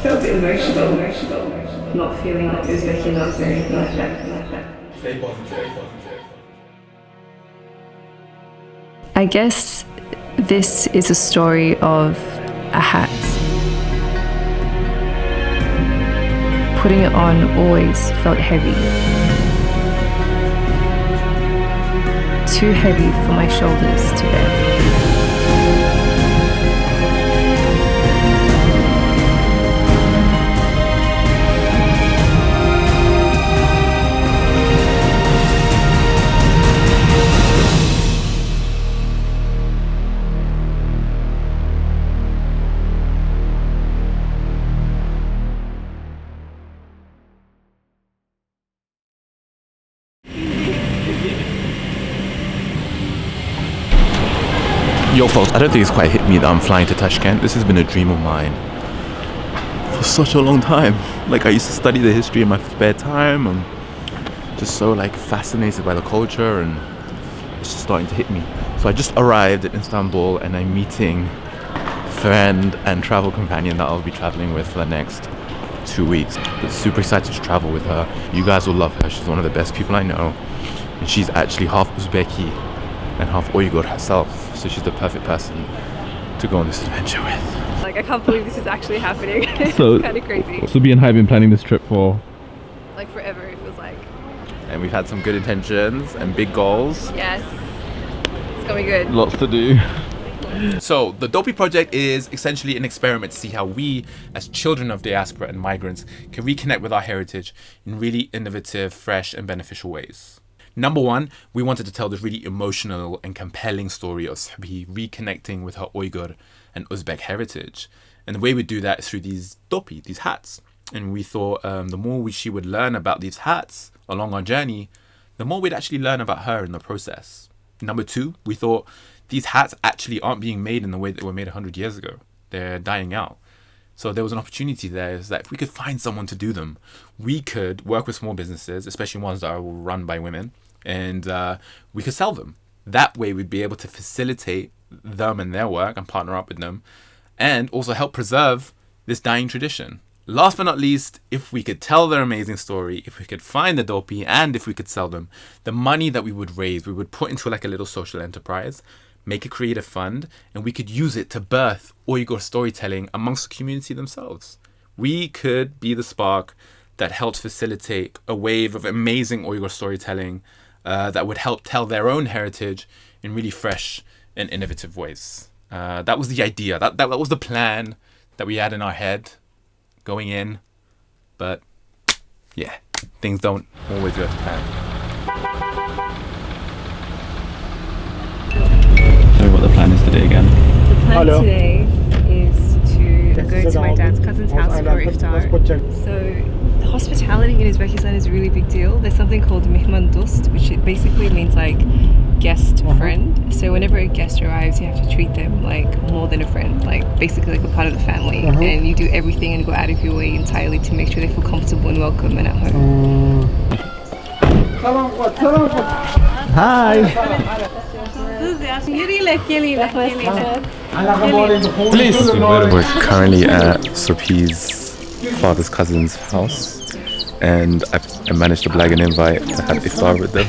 felt a bit emotional, not feeling like Uzbek enough or anything like that. Stay positive. I guess this is a story of a hat. Putting it on always felt heavy. Too heavy for my shoulders to bear. Yo folks, I don't think it's quite hit me that I'm flying to Tashkent. This has been a dream of mine for such a long time. Like, I used to study the history in my spare time. I'm just so like fascinated by the culture, and it's just starting to hit me. So I just arrived at Istanbul and I'm meeting a friend and travel companion that I'll be traveling with for the next 2 weeks. But super excited to travel with her. You guys will love her. She's one of the best people I know, and she's actually half Uzbeki and half Uyghur herself. So she's the perfect person to go on this adventure with. Like, I can't believe this is actually happening. So, it's kind of crazy. Subhi and I have been planning this trip for like forever, it feels like. And we've had some good intentions and big goals. Yes. It's gonna be good. lots to do. So the Doppi Project is essentially an experiment to see how we, as children of diaspora and migrants, can reconnect with our heritage in really innovative, fresh and beneficial ways. Number one, we wanted to tell this really emotional and compelling story of Subhi reconnecting with her Uyghur and Uzbek heritage. And the way we do that is through these doppi, these hats. And we thought the more she would learn about these hats along our journey, the more we'd actually learn about her in the process. Number two, we thought these hats actually aren't being made in the way that they were made 100 years ago. They're dying out. So there was an opportunity there, is that if we could find someone to do them, we could work with small businesses, especially ones that are run by women, and we could sell them. That way we'd be able to facilitate them and their work and partner up with them, and also help preserve this dying tradition. Last but not least, if we could tell their amazing story, if we could find the doppi, and if we could sell them, the money that we would raise, we would put into like a little social enterprise, make a creative fund, and we could use it to birth Uyghur storytelling amongst the community themselves. We could be the spark that helps facilitate a wave of amazing Uyghur storytelling that would help tell their own heritage in really fresh and innovative ways. That was the idea. That was the plan that we had in our head going in. But yeah, things don't always go to plan. Tell me what the plan is today again. The plan today is to go to my dad's cousin's house for iftar. So hospitality in Uzbekistan is a really big deal. There's something called mehman dost, which it basically means like guest friend. So whenever a guest arrives, you have to treat them like more than a friend, like basically like a part of the family. And you do everything and go out of your way entirely to make sure they feel comfortable and welcome and at home. Hi. Please. We're currently at Subhi's father's cousin's house, and I managed to blag an invite to have iftar with them.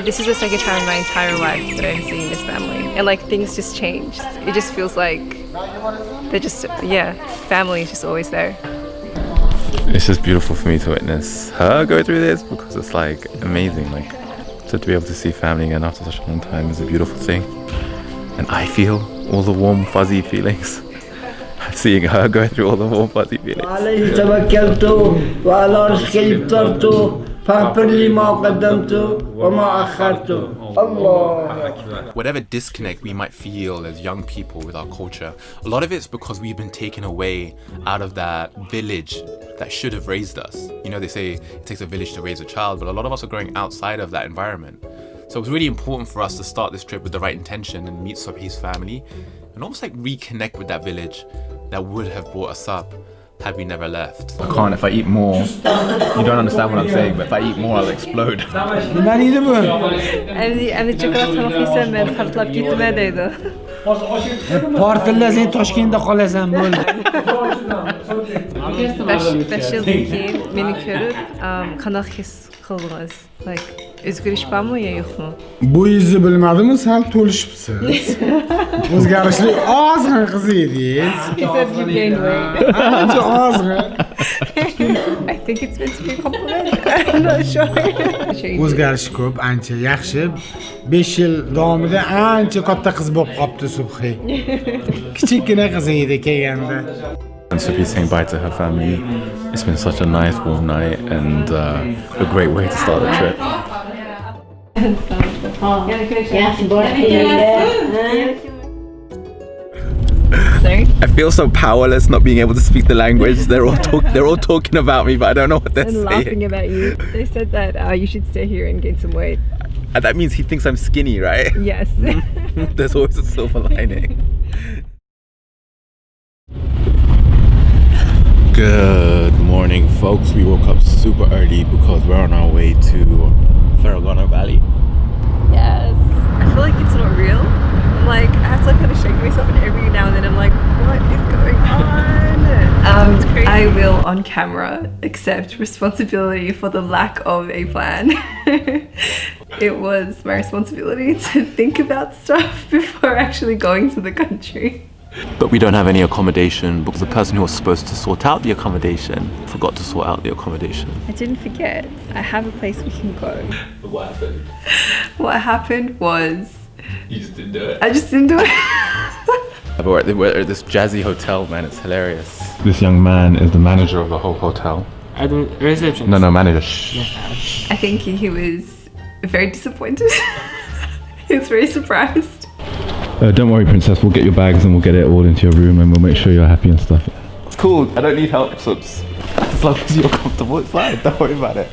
This is the second time in my entire life that I'm seeing this family, and like things just changed. It just feels like they're just, family is just always there. It's just beautiful for me to witness her go through this, because it's like amazing. Like, to be able to see family again after such a long time is a beautiful thing, and I feel all the warm fuzzy feelings. Seeing her go through all the warm fuzzy feelings. Whatever disconnect we might feel as young people with our culture, a lot of it's because we've been taken away out of that village that should have raised us. You know, they say it takes a village to raise a child, but a lot of us are growing outside of that environment. So it was really important for us to start this trip with the right intention and meet Subhi's family and almost like reconnect with that village that would have brought us up had we never left. I can't. If I eat more, you don't understand what I'm saying, but if I eat more, I'll explode. And the chocolate hamafisa men partlap gitme dedi. Portlasang Toshkentda qolasan bo'ldi. 5 yildan keyin meni ko'rib, qanaqa his qildingiz? Like, o'zgarish bormi yo yo'qmi? Bo'yingizni bilmadimmi, sal to'lishibsiz. O'zgarishli ozg'in qiz edingiz. He said you gained weight. Ancha ozg'in. I think it's meant to be a compliment. I'm not sure. O'zgarish ko'p, ancha yaxshi. 5 yil davomida ancha katta qiz bo'lib qopti Subhi. Kichikgina qiz edi kelganda. And Subhi saying bye to her family. It's been such a nice warm night and a great way to start the trip. Sorry? I feel so powerless not being able to speak the language. They're all talking about me, but I don't know what they're And saying. laughing about you. They said that you should stay here and gain some weight. And that means he thinks I'm skinny, right? Yes. There's always a silver lining. Good morning, folks. We woke up super early because we're on our way to Faragona Valley. Yes. I feel like it's not real. I'm like, I have to like kind of shake myself, and every now and then I'm like, what is going on? It's crazy. I will, on camera, accept responsibility for the lack of a plan. It was my responsibility to think about stuff before actually going to the country. But we don't have any accommodation because the person who was supposed to sort out the accommodation forgot to sort out the accommodation. I didn't forget. I have a place we can go. But what happened? What happened was... You just didn't do it. I just didn't do it. We're at this jazzy hotel, man. It's hilarious. This young man is the manager of the whole hotel. I don't reception. No, manager. Shh. I think he was very disappointed. He was very surprised. Don't worry, princess. We'll get your bags and we'll get it all into your room and we'll make sure you're happy and stuff. It's cool. I don't need help, Subs. As long as you're comfortable, it's fine. Don't worry about it.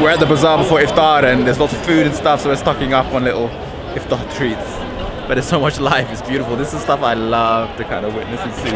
We're at the bazaar before iftar and there's lots of food and stuff, so we're stocking up on little iftar treats. But there's so much life, it's beautiful. This is stuff I love to kind of witness and see.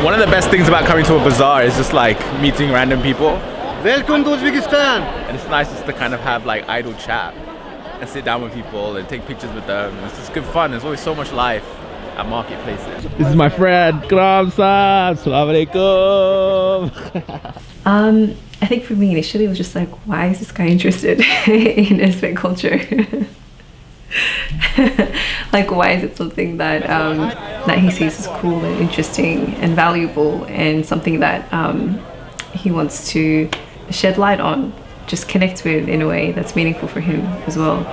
One of the best things about coming to a bazaar is just like meeting random people. Welcome to Uzbekistan. And it's nice just to kind of have like idle chat and sit down with people and take pictures with them. It's just good fun. There's always so much life at marketplaces. This is my friend. Kramsan. Assalamualaikum. I think for me initially it was just like, why is this guy interested in Uzbek culture? Like, why is it something that that he sees as cool and interesting and valuable and something that he wants to shed light on, just connect with in a way that's meaningful for him as well.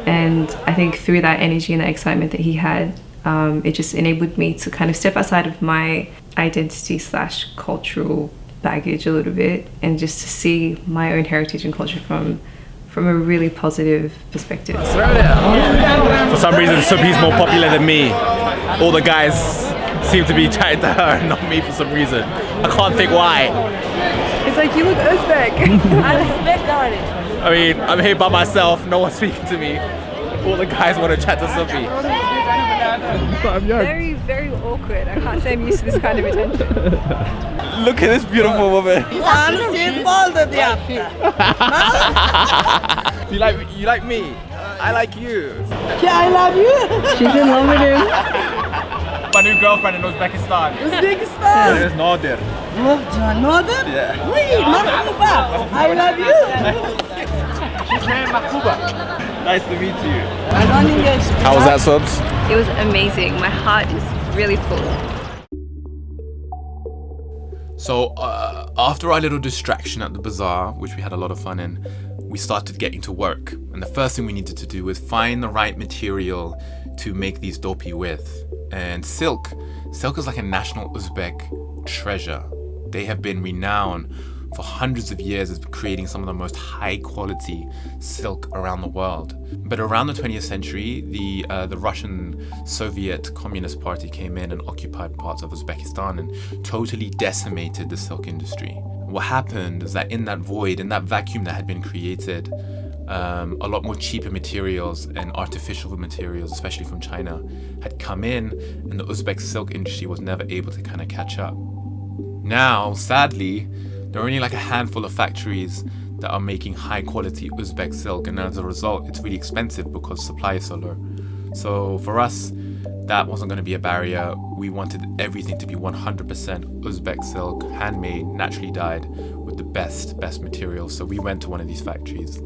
And I think through that energy and that excitement that he had, it just enabled me to kind of step outside of my identity / cultural baggage a little bit and just to see my own heritage and culture from a really positive perspective. For some reason, Subhi's more popular than me. All the guys seem to be chatting to her, not me for some reason. I can't think why. It's like, you look Uzbek. I mean, I'm here by myself, no one's speaking to me. All the guys want to chat to Subhi. Very, very awkward. I can't say I'm used to this kind of attention. Look at this beautiful woman. You like me? I like you. I love you. She's in love with him. My new girlfriend in Uzbekistan. Uzbekistan. Her name is Nadir. Nadir? Yeah. Wait, Mahbuba. I love you. She's named Mahbuba. Nice to meet you. How was that, Subs? It was amazing. My heart is really full. So after our little distraction at the bazaar, which we had a lot of fun in, we started getting to work. And the first thing we needed to do was find the right material to make these doppi with. And silk is like a national Uzbek treasure. They have been renowned for hundreds of years as creating some of the most high quality silk around the world. But around the 20th century, the Russian Soviet Communist Party came in and occupied parts of Uzbekistan and totally decimated the silk industry. What happened is that in that void, in that vacuum that had been created, a lot more cheaper materials and artificial materials, especially from China, had come in, and the Uzbek silk industry was never able to kind of catch up. Now, sadly, there are only like a handful of factories that are making high quality Uzbek silk, and as a result, it's really expensive because supply is so low. So for us, that wasn't going to be a barrier. We wanted everything to be 100% Uzbek silk, handmade, naturally dyed, with the best materials. So we went to one of these factories.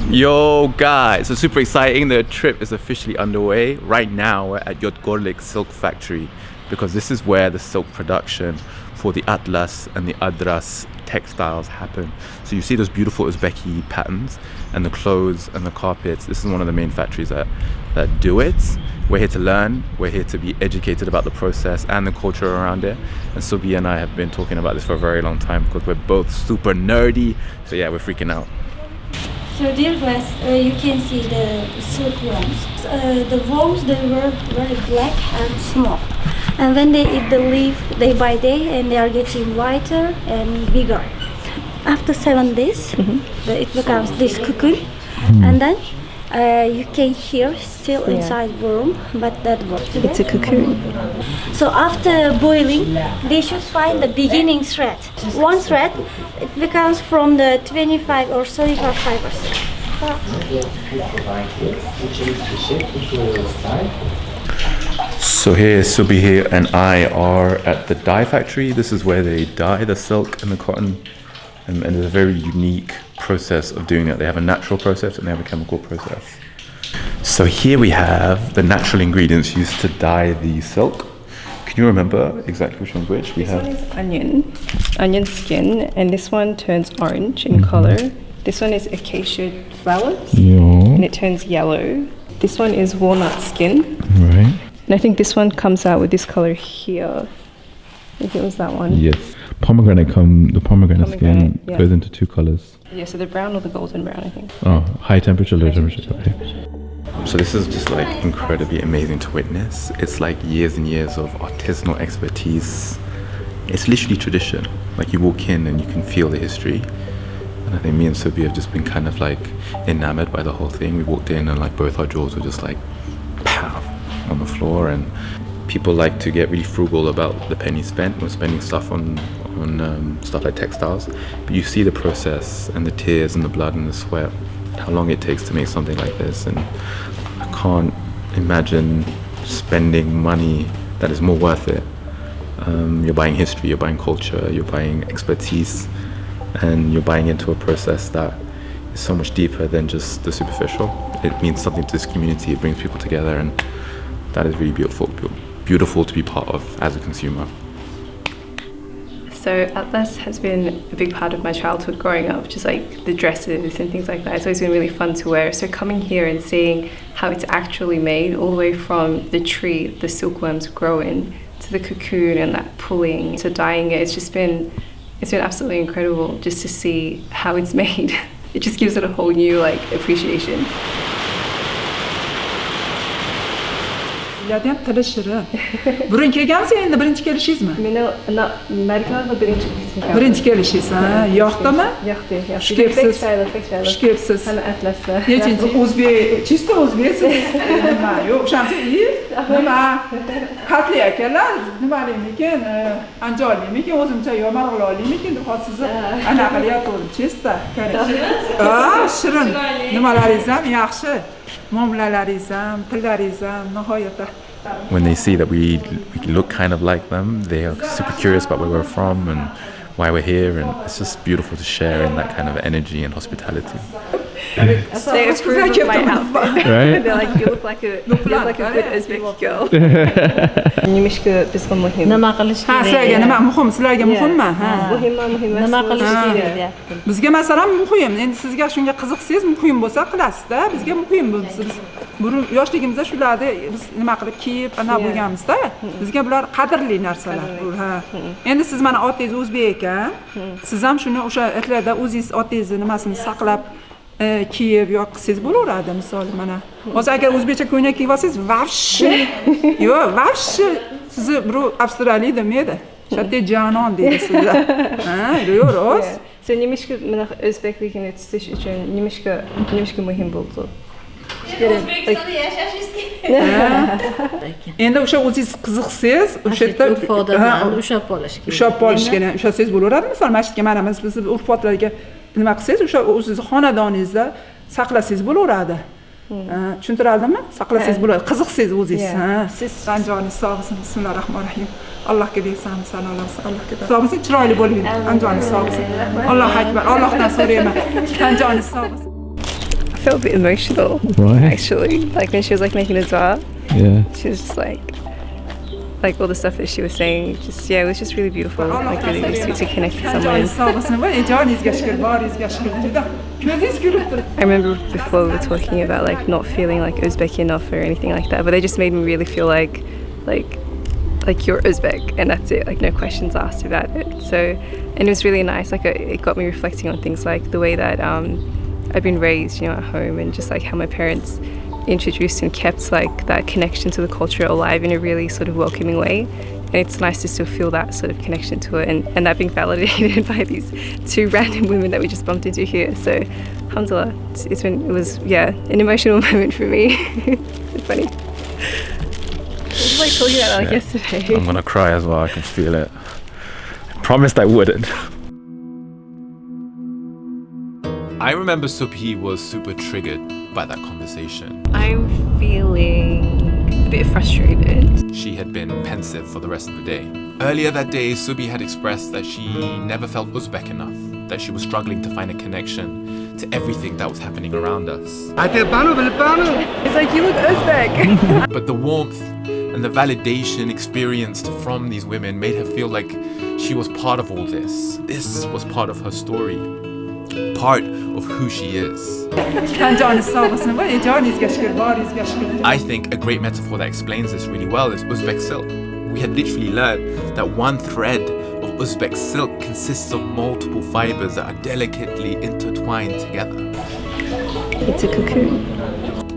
Yo guys, so super exciting. The trip is officially underway. Right now we're at Yodgorlik Silk Factory because this is where the silk production for the Atlas and the Adras textiles happen. So you see those beautiful Uzbeki patterns and the clothes and the carpets. This is one of the main factories that do it. We're here to learn, we're here to be educated about the process and the culture around it. And Subhi and I have been talking about this for a very long time because we're both super nerdy. So yeah, we're freaking out. So dear class, you can see the silkworms. The worms, they were very black and small. And when they eat the leaf day by day, and they are getting whiter and bigger. After 7 days, it becomes this cocoon. And then you can hear still inside worm, but that worm. It's a cocoon. So after boiling, they should find the beginning thread. One thread, it becomes from the 25 or 35 fibers. So here, Subhi here and I are at the dye factory. This is where they dye the silk and the cotton. And there's a very unique process of doing that. They have a natural process and they have a chemical process. So here we have the natural ingredients used to dye the silk. Can you remember exactly which one's which? This one is onion skin, and this one turns orange in color. This one is acacia flowers, and it turns yellow. This one is walnut skin. Right. And I think this one comes out with this color here. I think it was that one. Yes. The pomegranate skin goes into 2 colors. Yeah, so the brown or the golden brown, I think. Oh, high temperature, low temperature. Okay. So this is just like incredibly amazing to witness. It's like years and years of artisanal expertise. It's literally tradition. Like you walk in and you can feel the history. And I think me and Subhi have just been kind of like enamored by the whole thing. We walked in and like both our jaws were just like pow on the floor, and people like to get really frugal about the penny spent when spending stuff on stuff like textiles. But you see the process and the tears and the blood and the sweat, how long it takes to make something like this, and I can't imagine spending money that is more worth it. You're buying history, you're buying culture, you're buying expertise, and you're buying into a process that is so much deeper than just the superficial. It means something to this community, it brings people together, and that is really beautiful to be part of as a consumer. So Atlas has been a big part of my childhood growing up, just like the dresses and things like that. It's always been really fun to wear. So coming here and seeing how it's actually made, all the way from the tree the silkworms grow in, to the cocoon and that pulling, to dyeing it, it's been absolutely incredible just to see how it's made. It just gives it a whole new appreciation. Yadam tili shirin. Burun kelgansiz endi birinchi kelishingizmi? Meni Amerikada birinchi kelishingiz, ha? Yoqdimi? Yoqdi. Xush kelibsiz. Xush kelibsiz. Hali Atlasda. Nechinchi o'zbek, chista o'zbeksiz. Nima, yo'q, o'shancha nima? Qatli akalar, nimalimikin, anjolimikin, o'zimcha yo marg'ilolimikin deb hozir sizni anaqa qilyaptim, chista. Ah, shirin. Nimalaringiz ham yaxshi. When they see that we look kind of like them, they are super curious about where we're from and why we're here, and it's just beautiful to share in that kind of energy and hospitality. They approve of my outfit. Right? They're like, you look like a good Uzbek girl. Nimishka bizga muhim. Nima qilish kerak? Ha, sizlarga nima muhim? Sizlarga muhimmi? Ha. Muhim. Nima qilish kerak deyapti. Bizga masalan muhim. Endi sizga shunga qiziqsangiz muhim bo'lsa qilasiz-da. Bizga muhim bo'lsa biz yoshligimizda shularni biz nima qilib kiyib ana bo'lganmiz-da. Bizga bular qadrli narsalar. Ha. Endi siz mana otangiz o'zbek ekan. Siz ham shuni o'sha erlarda o'zingiz otangizni nimasini saqlab kiyib yo'q qilsangiz bo'laveradi, misol mana. Hozir agar o'zbekcha ko'ylak kiyib olsangiz, vavshi. Yo'q, vavshi. Sizni birov Avstraliya demaydi. Shatte janon deydi sizlar. Ha, yo'q. Sen nimishki mana o'zbekligini tutish uchun nimishki muhim bo'ldi? O'zbekistonda yashashingiz kerak. Endi o'sha o'zingiz qiziqsiz, o'sha yerda urf-odatlarni ushlab qolish kerak. Ushlasangiz bo'laveradi. Misol masjidga manamiz biz urf-odatlarga nima qilsangiz, o'sha o'zingiz xonadoningizda saqlasangiz bo'laveradi. Tushuntiradimmi? Saqlasangiz bo'ladi. Qiziqsiz o'zingiz. Siz Anjoningiz sog' bo'lsin. Bismillahirrohmanirrohim. Allohga deysan, salolasi, Allohga. Sog' bo'lsin, chiroyli bo'ling. Anjoningiz sog' bo'lsin. Allohu akbar. Allohdan so'rayman. Anjoningiz sog' bo'lsin. I felt a bit emotional. Why? Actually, like when she was like making a dua, Yeah. she was just like all the stuff that she was saying. Just it was just really beautiful. Like really sweet to connect with someone. Anjoningiz sog' bo'lsin. Voy, joningizga shukr, boringizga shukr. Ko'zingiz ko'rib turibdi. I remember before we were talking about like not feeling like Uzbek enough or anything like that, but they just made me really feel like you're Uzbek and that's it, like no questions asked about it. So, and it was really nice. Like it got me reflecting on things like the way that I've been raised, you know, at home, and just like how my parents introduced and kept like that connection to the culture alive in a really sort of welcoming way. And it's nice to still feel that sort of connection to it, and that being validated by these two random women that we just bumped into here. So, alhamdulillah, it was an emotional moment for me. It's funny. It was like talking about that yesterday. I'm gonna cry as well. I can feel it. I promised I wouldn't. I remember Subhi was super triggered by that conversation. I'm feeling a bit frustrated. She had been pensive for the rest of the day. Earlier that day, Subhi had expressed that she never felt Uzbek enough, that she was struggling to find a connection to everything that was happening around us. It's like, you look Uzbek. But the warmth and the validation experienced from these women made her feel like she was part of all this. This was part of her story, part of who she is. I think a great metaphor that explains this really well is Uzbek silk. We had literally learned that one thread of Uzbek silk consists of multiple fibers that are delicately intertwined together. It's a cocoon.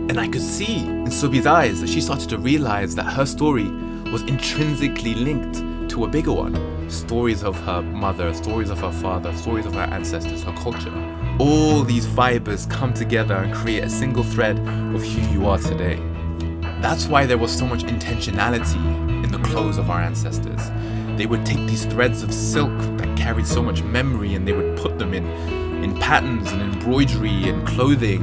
And I could see in Subhi's eyes that she started to realize that her story was intrinsically linked to a bigger one. Stories of her mother, stories of her father, stories of her ancestors, her culture. All these fibers come together and create a single thread of who you are today. That's why there was so much intentionality in the clothes of our ancestors. They would take these threads of silk that carried so much memory and they would put them in patterns and embroidery and clothing,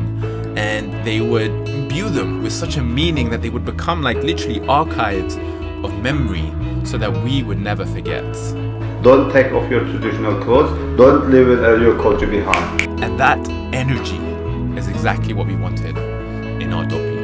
and they would imbue them with such a meaning that they would become like literally archives of memory so that we would never forget. Don't take off your traditional clothes, don't leave your culture behind. And that energy is exactly what we wanted in our Doppi.